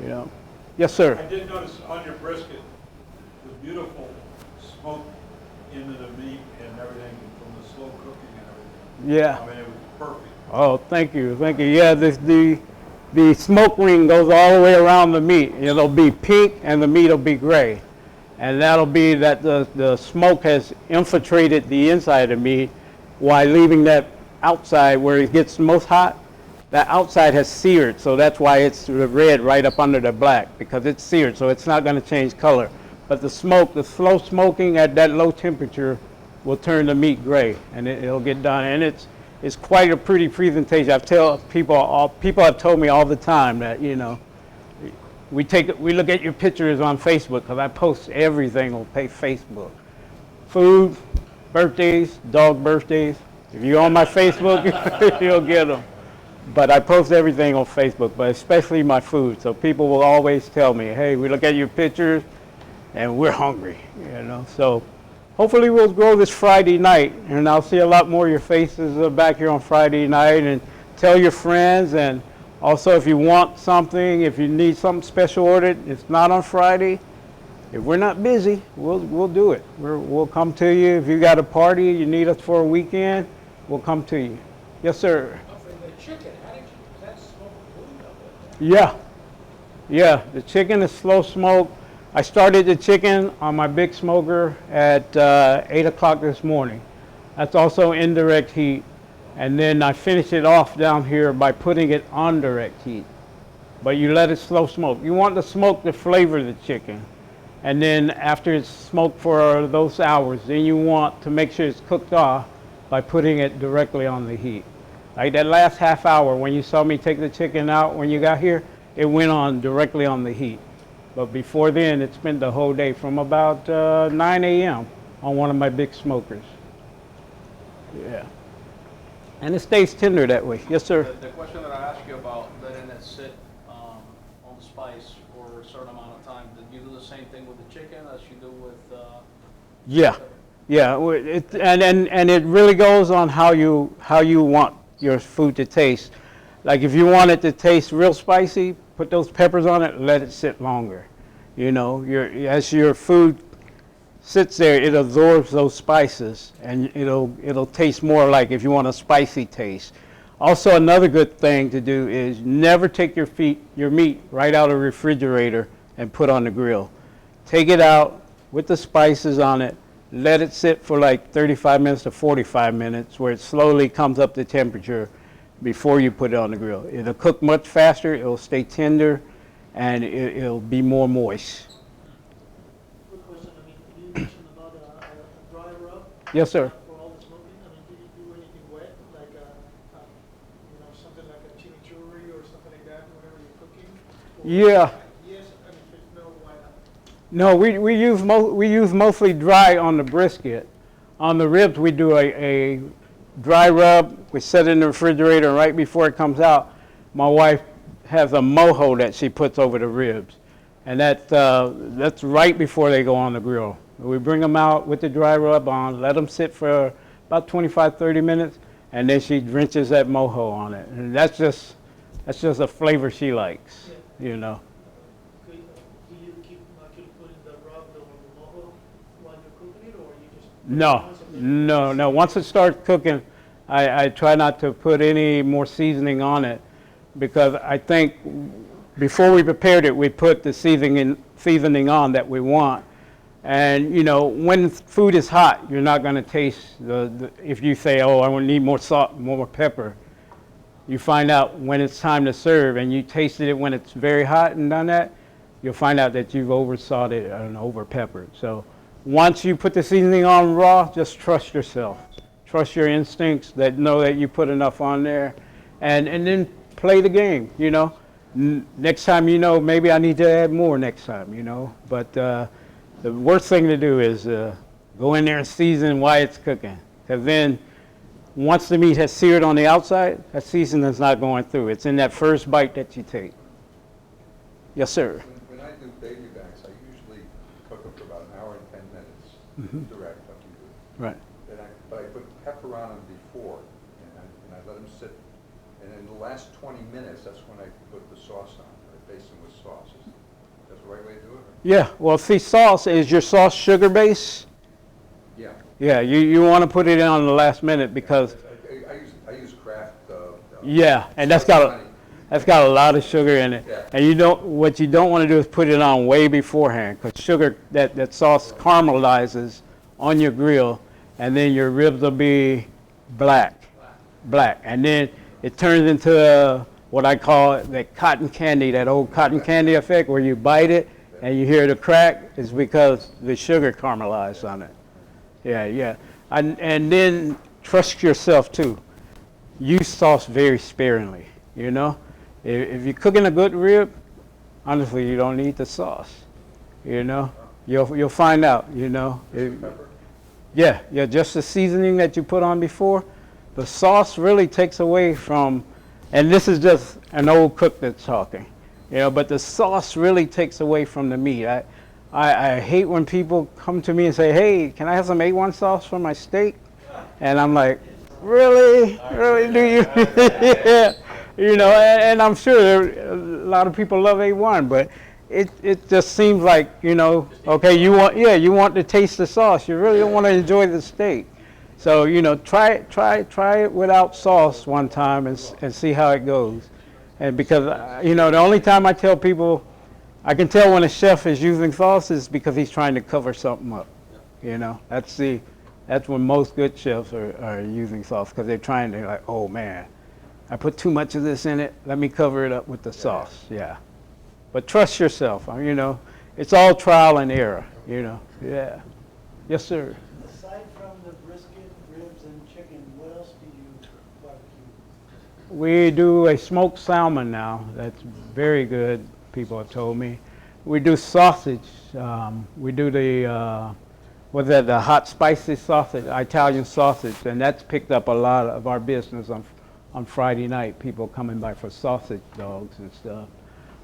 You know. Yes, sir. I did notice on your brisket the beautiful smoke into the meat and everything from the slow cooking and everything. Yeah. I mean, it was perfect. Oh, thank you, thank you. Yeah, the smoke ring goes all the way around the meat. It'll be pink and the meat will be gray. And that'll be that the smoke has infiltrated the inside of the meat while leaving that outside where it gets most hot. That outside has seared, so that's why it's the red right up under the black, because it's seared, so it's not going to change color. But the smoke, the slow smoking at that low temperature will turn the meat gray, and it'll get done. And it's quite a pretty presentation. I tell people, people have told me all the time that, you know, we look at your pictures on Facebook, because I post everything on Facebook. Food, birthdays, dog birthdays. If you're on my Facebook, you'll get them. But I post everything on Facebook, but especially my food. So people will always tell me, hey, we look at your pictures and we're hungry, you know. So hopefully we'll grow this Friday night, and I'll see a lot more of your faces back here on Friday night. And tell your friends, and also if you want something, if you need something special ordered, it's not on Friday. If we're not busy, we'll do it. We'll come to you. If you got a party, you need us for a weekend, we'll come to you. Yes, sir. Chicken, how did you, that smoke food? Yeah, the chicken is slow smoke. I started the chicken on my big smoker at 8 o'clock this morning. That's also indirect heat. And then I finish it off down here by putting it on direct heat. But you let it slow smoke. You want the smoke to flavor the chicken. And then after it's smoked for those hours, then you want to make sure it's cooked off by putting it directly on the heat. Like that last half hour when you saw me take the chicken out when you got here, it went on directly on the heat. But before then, it spent the whole day from about 9 a.m. on one of my big smokers. Yeah. And it stays tender that way. Yes, sir? The question that I asked you about letting it sit on the spice for a certain amount of time, did you do the same thing with the chicken as you do with... Yeah. Yeah, and it really goes on how you want your food to taste. Like if you want it to taste real spicy, put those peppers on it, let it sit longer. You know, as your food sits there, it absorbs those spices, and it'll taste more like if you want a spicy taste. Also, another good thing to do is never take your meat right out of the refrigerator and put on the grill. Take it out with the spices on it. Let it sit for like 35 minutes to 45 minutes where it slowly comes up to temperature before you put it on the grill. It'll cook much faster, it'll stay tender, and it'll be more moist. Quick question, I mean, you mentioned about a dry rub. Yes, sir. For all the smoking, I mean, did you do anything wet, like you know, something like a chimichurri or something like that, whenever you're cooking? Or Yeah. yes, I mean, if no, why not? No, we use mostly dry on the brisket. On the ribs, we do a dry rub. We set it in the refrigerator, and right before it comes out, my wife has a mojo that she puts over the ribs, and that's right before they go on the grill. We bring them out with the dry rub on, let them sit for about 25-30 minutes, and then she drenches that mojo on it, and that's just a flavor she likes, you know. Do you keep actually putting the rub or the mojo while you're cooking it, or you just... No. Once it starts cooking, I try not to put any more seasoning on it, because I think before we prepared it, we put the seasoning on that we want. And you know, when food is hot, you're not going to taste if you say, oh, I need more salt, more pepper. You find out when it's time to serve, and you tasted it when it's very hot and done that, you'll find out that you've over salted and over peppered. So once you put the seasoning on raw, just trust yourself. Trust your instincts that know that you put enough on there, and then play the game, you know. Next time, you know, maybe I need to add more next time, you know. But the worst thing to do is go in there and season while it's cooking, because then once the meat has seared on the outside, that seasoning's not going through. It's in that first bite that you take. Yes, sir. When I do baby backs, I usually cook them for about an hour and 10 minutes, direct like you do. Right. But I put pepper on them before, and I let them sit. And in the last 20 minutes, that's when I put the sauce on. I baste them with sauce. Is Yeah, well, see, sauce, is your sauce sugar base? Yeah. Yeah, you want to put it in on the last minute because, I use Kraft. yeah, and honey. that's got a lot of sugar in it. Yeah. And what you don't want to do is put it on way beforehand because sugar, that sauce caramelizes on your grill, and then your ribs will be black. And then it turns into what I call that cotton candy, that old cotton candy effect where you bite it and you hear the crack. Is because the sugar caramelized on it. Yeah. And then trust yourself too. Use sauce very sparingly, you know. If you're cooking a good rib, honestly, you don't need the sauce, you know. You'll find out, you know. Pepper. Yeah, just the seasoning that you put on before. The sauce really takes away from, and this is just an old cook that's talking, you know, but the sauce really takes away from the meat. I hate when people come to me and say, hey, can I have some A1 sauce for my steak? And I'm like, really? Really, do you? Yeah. You know, and I'm sure a lot of people love A1, but it just seems like, you know, okay, you want to taste the sauce. You really don't want to enjoy the steak. So, you know, try it without sauce one time and see how it goes. And because, you know, the only time I tell people, I can tell when a chef is using sauce is because he's trying to cover something up. You know, that's when most good chefs are using sauce because they're trying to, like, oh man, I put too much of this in it. Let me cover it up with the sauce. Yeah. But trust yourself. You know, it's all trial and error. You know. Yeah. Yes, sir. Aside from the brisket, ribs, and chicken, what else do you barbecue? We do a smoked salmon now. That's very good, people have told me. We do sausage. We do the hot spicy sausage, Italian sausage, and that's picked up a lot of our business on Friday night. People coming by for sausage dogs and stuff.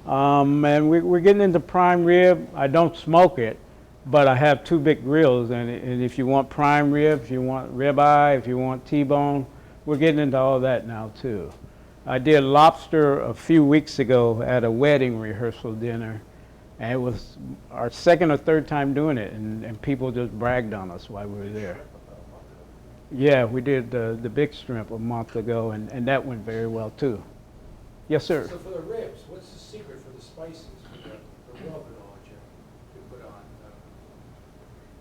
And we're getting into prime rib. I don't smoke it, but I have two big grills, and if you want prime rib, if you want ribeye, if you want T-bone, we're getting into all that now too. I did lobster a few weeks ago at a wedding rehearsal dinner, and it was our second or third time doing it, and people just bragged on us while we were there. Yeah, we did the big shrimp a month ago, and that went very well too. Yes, sir. So for the ribs, what's the secret for the spices, the rub and all that you put on?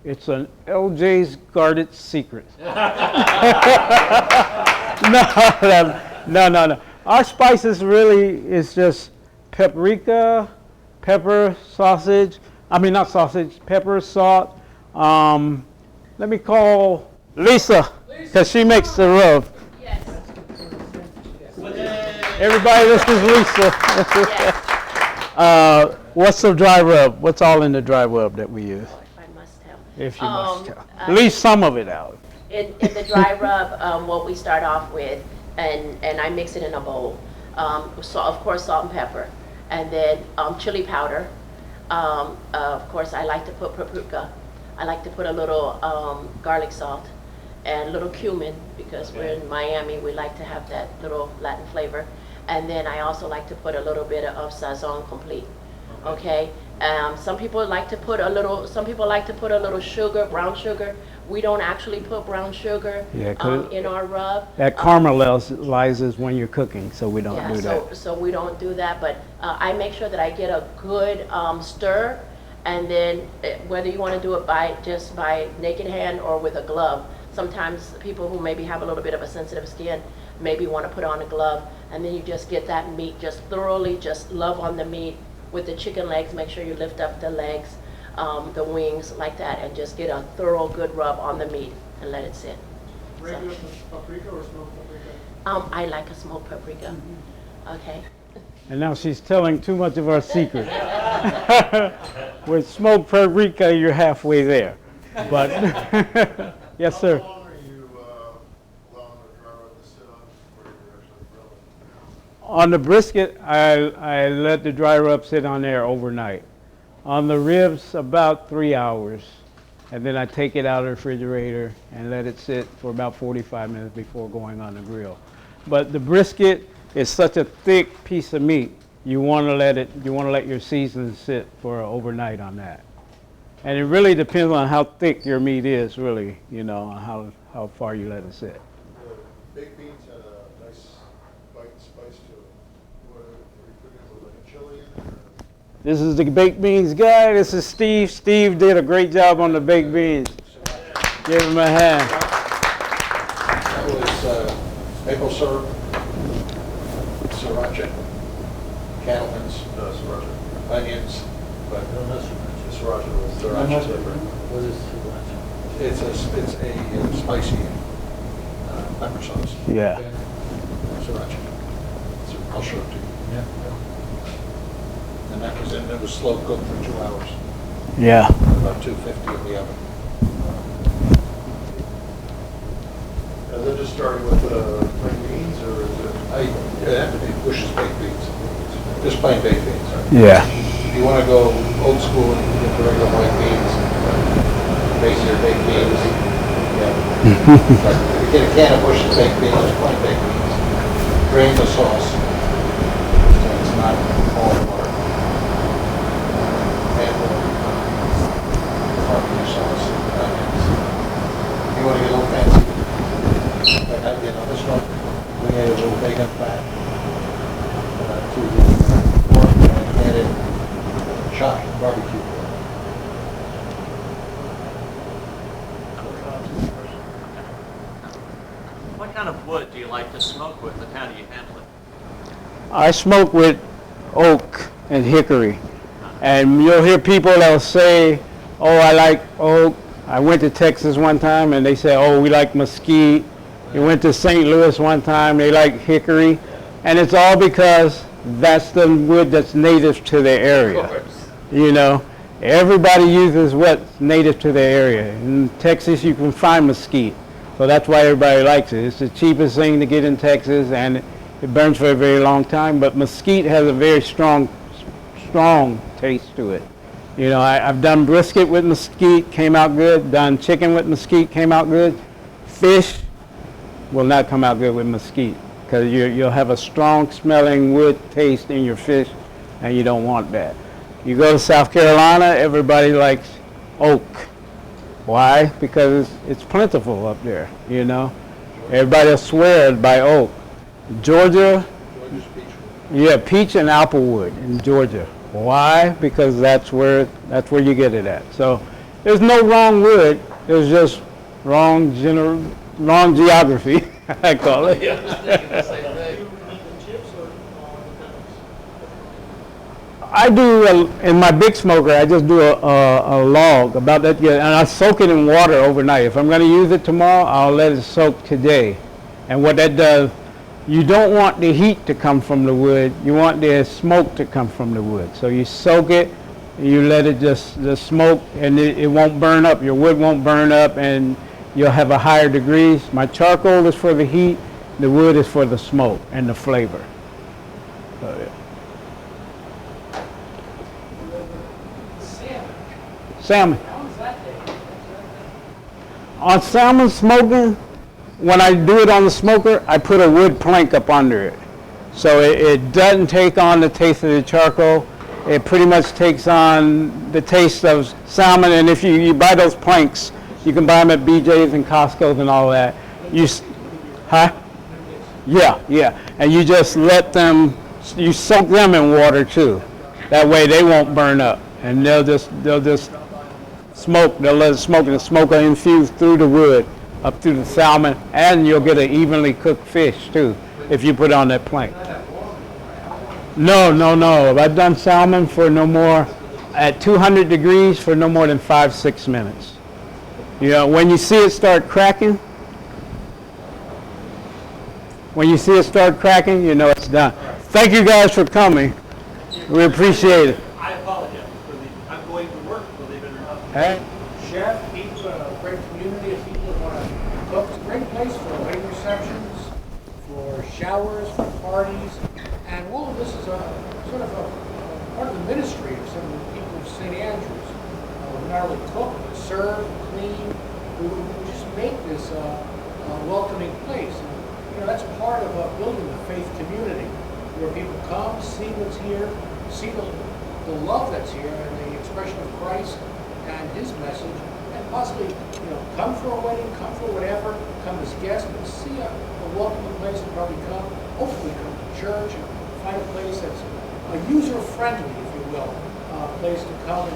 It's an LJ's guarded secret. No. Our spices really is just paprika, pepper, sausage. I mean, not sausage, pepper, salt. Let me call Lisa, because she makes the rub. Yes. Everybody, this is Lisa. Yes. What's the dry rub? What's all in the dry rub that we use? I must tell. If you must tell. Leave some of it out. In the dry rub, what we start off with, and I mix it in a bowl. So of course salt and pepper, and then chili powder. Of course I like to put paprika. I like to put a little garlic salt and a little cumin because we're in Miami. We like to have that little Latin flavor. And then I also like to put a little bit of sazon complete. Okay. Some people like to put a little sugar, brown sugar. We don't actually put brown sugar in our rub. That caramelizes when you're cooking, so we don't do that. So we don't do that, but I make sure that I get a good stir, and then whether you want to do it just by naked hand or with a glove. Sometimes people who maybe have a little bit of a sensitive skin maybe want to put on a glove, and then you just get that meat just thoroughly, just love on the meat. With the chicken legs, make sure you lift up the legs, the wings like that, and just get a thorough good rub on the meat and let it sit. Regular paprika or smoked paprika? I like a smoked paprika. Okay. And now she's telling too much of our secret. With smoked paprika, you're halfway there. But yes, sir. How long are you allowing the dry rub to sit on before you're actually grilling? On the brisket, I let the dry rub sit on there overnight. On the ribs, about 3 hours. And then I take it out of the refrigerator and let it sit for about 45 minutes before going on the grill. But the brisket is such a thick piece of meat you want to let your season sit for overnight on that. And it really depends on how thick your meat is, really, on how far you let it sit. The baked beans had a nice bite and spice to it. What are you cooking with, like a chili in it? This is the baked beans guy. This is Steve. Steve did a great job on the baked beans. Give him a hand. That was maple syrup, sriracha, cattleman's, Sriracha. onions, but Sriracha was sriracha's different. What is sriracha? It's a spicy pepper sauce. Yeah. Sriracha. So I'll show it to you. Yeah. And that was slow cooked for 2 hours, Yeah. about 250 in the oven. Is it just starting with plain beans, or is it? It had to be Bush's baked beans, just plain baked beans. Yeah. If you want to go old school and get the regular white beans, base your baked beans. Yeah. But if you get a can of Bush's baked beans, just plain baked beans. Drain the sauce, so it's not all water. Add the barbecue sauce and onions. If you want to get a little fancy, like I did on this one, we added a little bacon fat to the pork and added chopped barbecue. What kind of wood do you like to smoke with, and how do you handle it? I smoke with oak and hickory. And you'll hear people that'll say, oh, I like oak. I went to Texas one time and they say, oh, we like mesquite. We went to St. Louis one time, they like hickory. And it's all because that's the wood that's native to their area. Everybody uses what's native to their area. In Texas, you can find mesquite. So that's why everybody likes it. It's the cheapest thing to get in Texas, and it burns for a very long time. But mesquite has a very strong taste to it. I've done brisket with mesquite, came out good. Done chicken with mesquite, came out good. Fish will not come out good with mesquite because you'll have a strong smelling wood taste in your fish, and you don't want that. You go to South Carolina, everybody likes oak. Why? Because it's plentiful up there, Everybody will swear by oak. Georgia, George's peach. yeah, peach and applewood in Georgia. Why? Because that's where you get it at. So there's no wrong wood. There's just wrong geography, I call it. Do you eat the chips or I do, in my big smoker, I just do a log about that, and I soak it in water overnight. If I'm going to use it tomorrow, I'll let it soak today. And what that does, you don't want the heat to come from the wood. You want the smoke to come from the wood. So you soak it, you let it just smoke, and it won't burn up. Your wood won't burn up, and you'll have a higher degrees. My charcoal is for the heat. The wood is for the smoke and the flavor. So, yeah. Salmon. On salmon smoking, when I do it on the smoker, I put a wood plank up under it. So it doesn't take on the taste of the charcoal. It pretty much takes on the taste of salmon. And if you buy those planks, you can buy them at BJ's and Costco's and all that. Yeah. And you just let them, you soak them in water too. That way they won't burn up. And they'll just smoke, they'll let it smoke, and the smoke will infuse through the wood, up through the salmon, and you'll get an evenly cooked fish too, if you put it on that plank. No. I've done salmon for no more, at 200 degrees for no more than 5-6 minutes. When you see it start cracking, you know it's done. Thank you guys for coming. We appreciate it. I apologize I'm going to work, believe it or not. Hey. Chef, people, a great community of people that want to cook. It's a great place for wedding receptions, for showers, for parties, and all of this is a sort of a part of the ministry of some of the people of St. Andrews. We not only cook, but serve, clean. We just make this a welcoming place. And, that's part of building a faith community. where people come, see what's here, see the love that's here, and the expression of Christ and His message, and possibly, come for a wedding, come for whatever, come as guests, but see a welcoming place to probably come, hopefully come to church and find a place that's user-friendly, if you will, place to come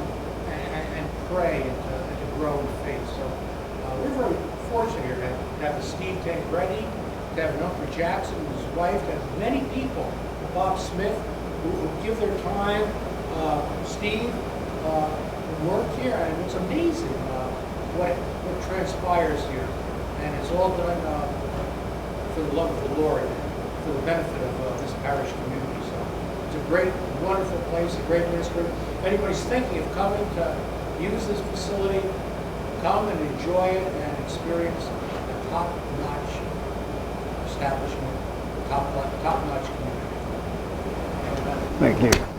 and pray and to grow in faith. So we're very fortunate here to have the Steve tank ready, to have Umphrey Jackson and his wife, to have many people, Bob Smith, who give their time, Steve, work here, and it's amazing what transpires here. And it's all done for the love of the Lord, for the benefit of this parish community. So it's a great, wonderful place, a great ministry. If anybody's thinking of coming to use this facility, come and enjoy it and experience a top-notch establishment, top-notch community. Thank you.